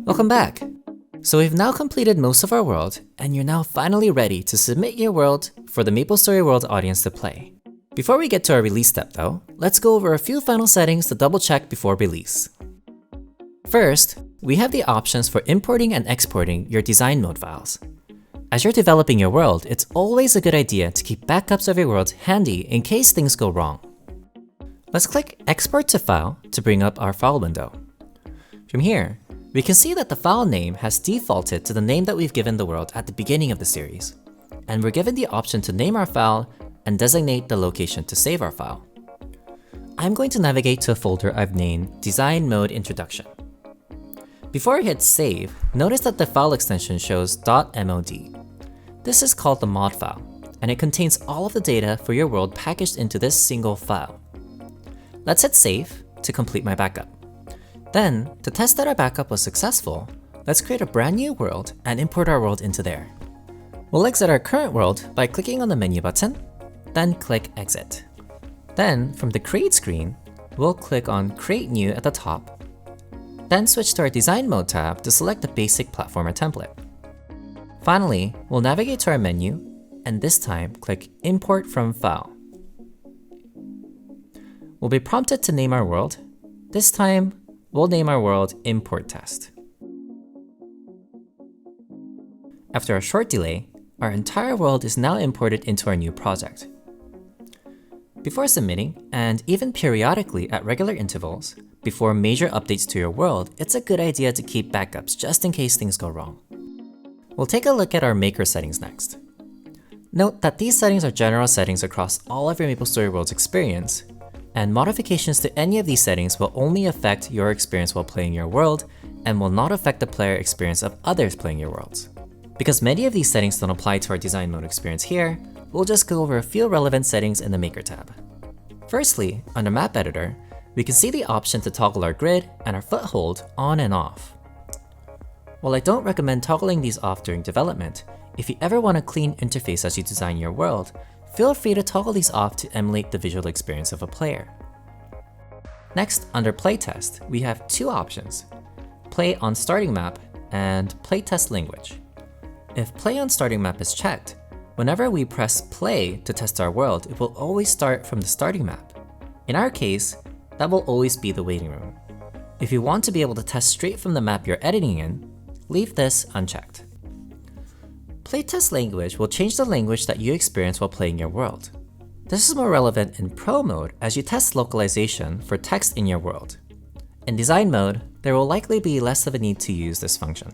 Welcome back! So we've now completed most of our world, and you're now finally ready to submit your world for the MapleStory World audience to play. Before we get to our release step though, let's go over a few final settings to double check before release. First, we have the options for importing and exporting your design mode files. As you're developing your world, it's always a good idea to keep backups of your world handy in case things go wrong. Let's click Export to File to bring up our file window. From here, we can see that the file name has defaulted to the name that we've given the world at the beginning of the series, and we're given the option to name our file and designate the location to save our file. I'm going to navigate to a folder I've named Design Mode Introduction. Before I hit save, notice that the file extension shows .mod. This is called the mod file, and it contains all of the data for your world packaged into this single file. Let's hit save to complete my backup. Then, to test that our backup was successful, let's create a brand new world and import our world into there. We'll exit our current world by clicking on the menu button, then click Exit. Then, from the Create screen, we'll click on Create New at the top, then switch to our Design Mode tab to select the basic platformer template. Finally, we'll navigate to our menu, and this time click Import from File. We'll be prompted to name our world. This time, we'll name our world Import Test. After a short delay, our entire world is now imported into our new project. Before submitting, and even periodically at regular intervals, before major updates to your world, it's a good idea to keep backups just in case things go wrong. We'll take a look at our maker settings next. Note that these settings are general settings across all of your MapleStory World's experience, and modifications to any of these settings will only affect your experience while playing your world and will not affect the player experience of others playing your worlds. Because many of these settings don't apply to our design mode experience here, we'll just go over a few relevant settings in the Maker tab. Firstly, under Map Editor, we can see the option to toggle our grid and our foothold on and off. While I don't recommend toggling these off during development, if you ever want a clean interface as you design your world, feel free to toggle these off to emulate the visual experience of a player. Next, under Playtest, we have two options: Play on Starting Map and Playtest Language. If Play on Starting Map is checked, whenever we press play to test our world, it will always start from the starting map. In our case, that will always be the waiting room. If you want to be able to test straight from the map you're editing in, leave this unchecked. Playtest Language will change the language that you experience while playing your world. This is more relevant in Pro mode as you test localization for text in your world. In Design mode, there will likely be less of a need to use this function.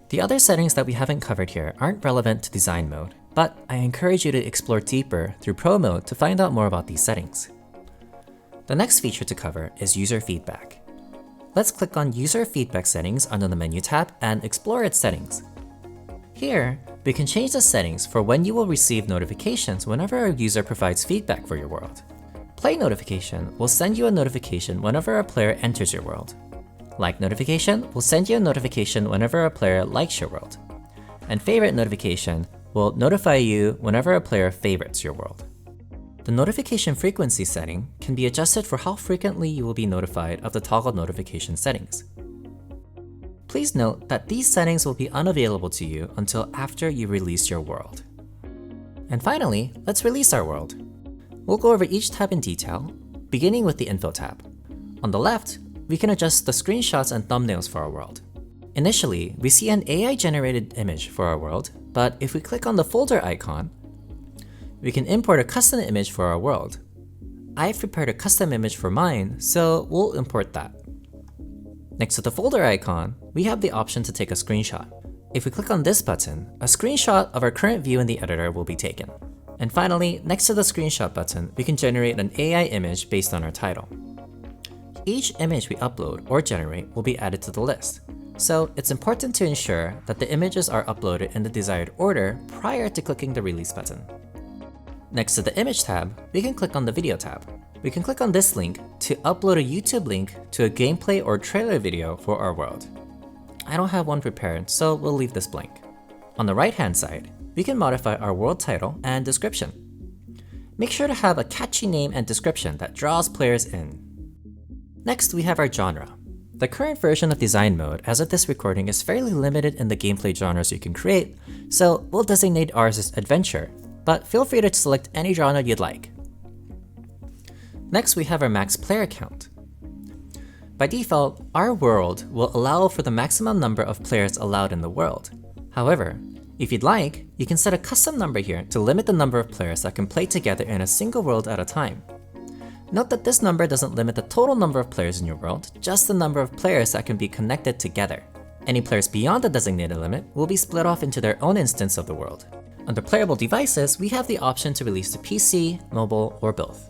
The other settings that we haven't covered here aren't relevant to Design mode, but I encourage you to explore deeper through Pro mode to find out more about these settings. The next feature to cover is User Feedback. Let's click on User Feedback Settings under the Menu tab and explore its settings. Here, we can change the settings for when you will receive notifications whenever a user provides feedback for your world. Play Notification will send you a notification whenever a player enters your world. Like Notification will send you a notification whenever a player likes your world. And Favorite Notification will notify you whenever a player favorites your world. The notification frequency setting can be adjusted for how frequently you will be notified of the toggle notification settings. Please note that these settings will be unavailable to you until after you release your world. And finally, let's release our world. We'll go over each tab in detail, beginning with the Info tab. On the left, we can adjust the screenshots and thumbnails for our world. Initially, we see an AI-generated image for our world, but if we click on the folder icon, we can import a custom image for our world. I've prepared a custom image for mine, so we'll import that. Next to the folder icon, we have the option to take a screenshot. If we click on this button, a screenshot of our current view in the editor will be taken. And finally, next to the screenshot button, we can generate an AI image based on our title. Each image we upload or generate will be added to the list, so it's important to ensure that the images are uploaded in the desired order prior to clicking the release button. Next to the Image tab, we can click on the Video tab. We can click on this link to upload a YouTube link to a gameplay or trailer video for our world. I don't have one prepared, so we'll leave this blank. On the right-hand side, we can modify our world title and description. Make sure to have a catchy name and description that draws players in. Next, we have our genre. The current version of design mode as of this recording is fairly limited in the gameplay genres you can create, so we'll designate ours as adventure, but feel free to select any genre you'd like. Next, we have our max player count. By default, our world will allow for the maximum number of players allowed in the world. However, if you'd like, you can set a custom number here to limit the number of players that can play together in a single world at a time. Note that this number doesn't limit the total number of players in your world, just the number of players that can be connected together. Any players beyond the designated limit will be split off into their own instance of the world. Under playable devices, we have the option to release to PC, mobile, or both.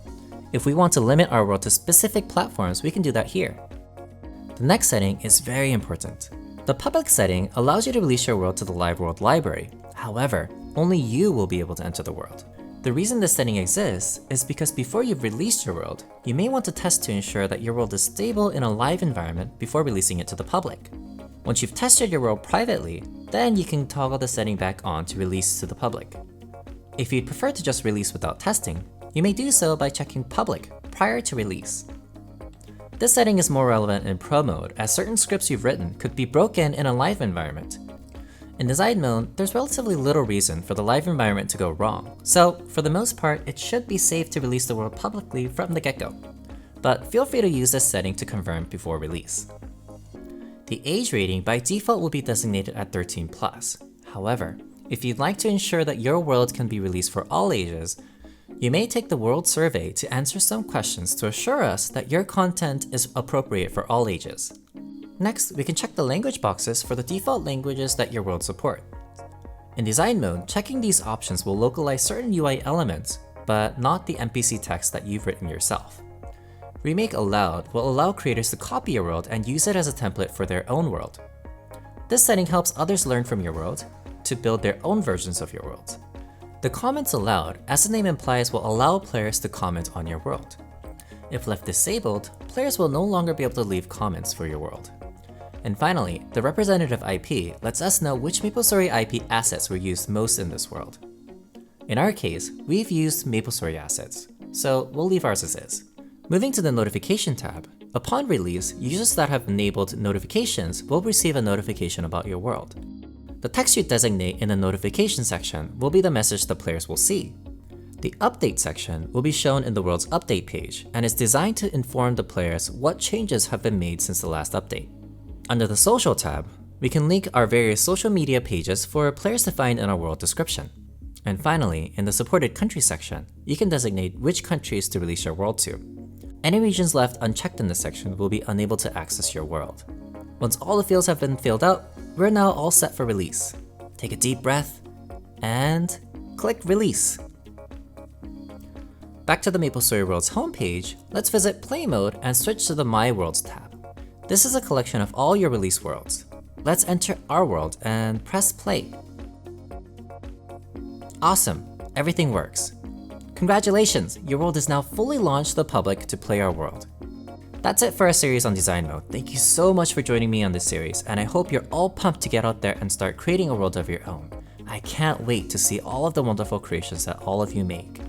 If we want to limit our world to specific platforms, we can do that here. The next setting is very important. The public setting allows you to release your world to the live world library. However, only you will be able to enter the world. The reason this setting exists is because before you've released your world, you may want to test to ensure that your world is stable in a live environment before releasing it to the public. Once you've tested your world privately, then you can toggle the setting back on to release to the public. If you'd prefer to just release without testing, you may do so by checking public prior to release. This setting is more relevant in pro mode, as certain scripts you've written could be broken in a live environment. In design mode, there's relatively little reason for the live environment to go wrong, so for the most part, it should be safe to release the world publicly from the get-go. But feel free to use this setting to confirm before release. The age rating by default will be designated at 13+. However, if you'd like to ensure that your world can be released for all ages, you may take the world survey to answer some questions to assure us that your content is appropriate for all ages. Next, we can check the language boxes for the default languages that your world support. In design mode, checking these options will localize certain UI elements, but not the NPC text that you've written yourself. Remake Allowed will allow creators to copy your world and use it as a template for their own world. This setting helps others learn from your world to build their own versions of your world. The Comments Allowed, as the name implies, will allow players to comment on your world. If left disabled, players will no longer be able to leave comments for your world. And finally, the Representative IP lets us know which MapleStory IP assets were used most in this world. In our case, we've used MapleStory assets, so we'll leave ours as is. Moving to the Notification tab, upon release, users that have enabled notifications will receive a notification about your world. The text you designate in the notification section will be the message the players will see. The update section will be shown in the world's update page and is designed to inform the players what changes have been made since the last update. Under the Social tab, we can link our various social media pages for players to find in our world description. And finally, in the Supported Country section, you can designate which countries to release your world to. Any regions left unchecked in this section will be unable to access your world. Once all the fields have been filled out, we're now all set for release. Take a deep breath, and click Release. Back to the MapleStory World's homepage, let's visit Play Mode and switch to the My Worlds tab. This is a collection of all your release worlds. Let's enter our world and press play. Awesome, everything works. Congratulations, your world is now fully launched to the public to play our world. That's it for our series on design mode. Thank you so much for joining me on this series, and I hope you're all pumped to get out there and start creating a world of your own. I can't wait to see all of the wonderful creations that all of you make.